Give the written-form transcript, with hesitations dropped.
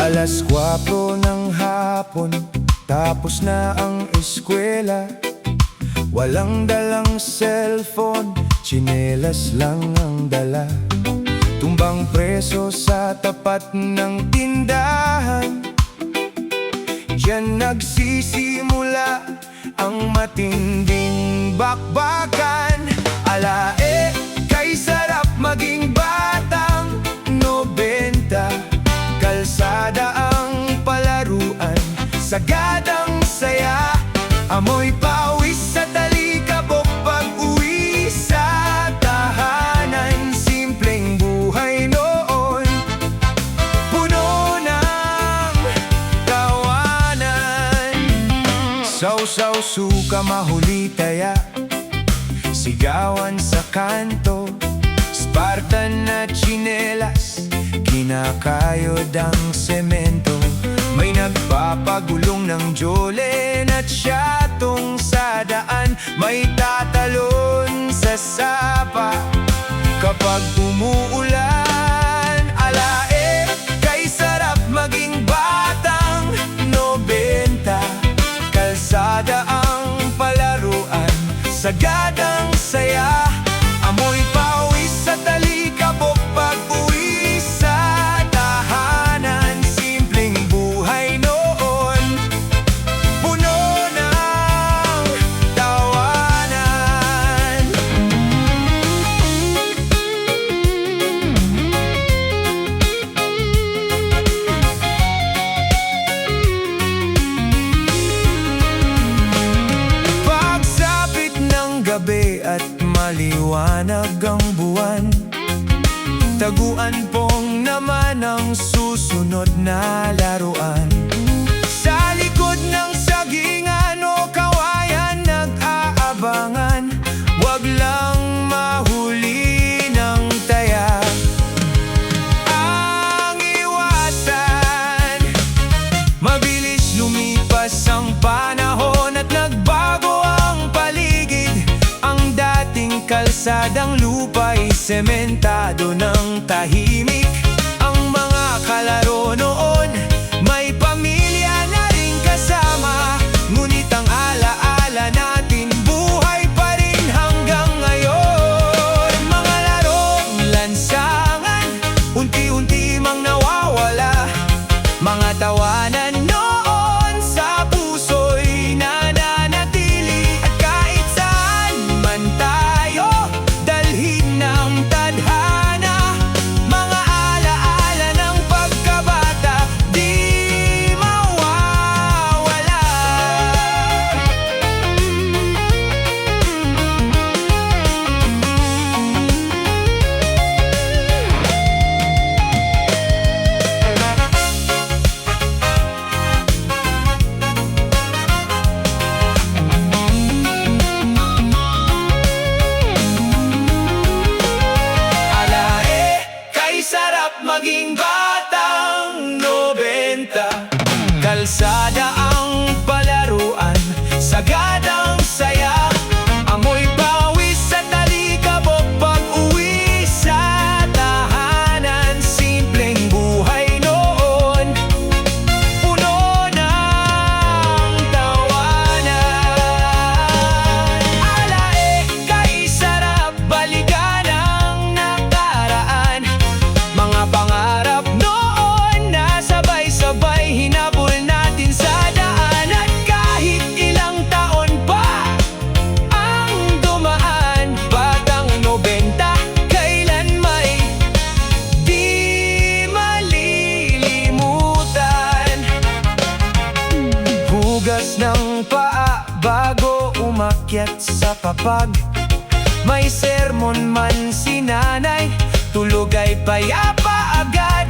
Alas 4 ng hapon, tapos na ang eskwela. Walang dalang cellphone, tsinelas lang ang dala. Tumbang preso sa tapat ng tindahan. Diyan nagsisimula ang matinding bakbakan. Alae, kay sarap maging batang 90. Kalsada ang palaruan, sagadang saya. Amoy pawis sa talikabok pag-uwi sa tahanan. Simpleng buhay noon, puno ng tawanan. Sausaw, suka, mahuli, taya, sigawan sa kanto. Spartan na tsinelas, kinakayod ang semento. May nagpapagulong ng jolen at syatong sa daan. May tatalon sa sapa kapag umuulan. Alae, kay sarap maging batang 90. Kalsada ang palaruan, sagadang saya. Amoy pawis sa talikabok pag-uwi sa tahanan. Simpleng buhay noon, puno ng tawanan. Pagsapit ng gabi at maliwanag ang buwan, taguan pong naman ang susunod na laruan. Sa likod ng sagingan o kawayan nag-aabangan, wag lang mahuli ng taya ang iwasan. Mabilis lumipas ang panahon at nagbago ang paligid. Ang dating kalsadang lupa'y sementado ng tahimik. Ang mga kalaro noon, may pamilya na rin kasama. Ngunit ang alaala natin, buhay pa rin hanggang ngayon. Mga larong lansangan, unti-unti mang nawawala. Mga tawanan noon sa puso'y nananatili. At kahit saan man tayo dalhin ng tadhana, mga alaala ng pagkabata di mawawala. Alae, kay sarap maging batang 90. Kalsada ang palaruan, sagadang saya. Amoy pawis sa talikabok pag-uwi sa tahanan. Simpleng buhay noon, puno ng tawanan. Alae, kay sarap balikan ang nakaraan. Mga pangarap noon na sabay-sabay hinabol natin sa daan. At kahit ilang taon pa ang dumaan, batang 90, kailan may di malilimutan. Hugas ng paa bago umakyat sa papag. May sermon man si nanay, tulog ay payapa agad.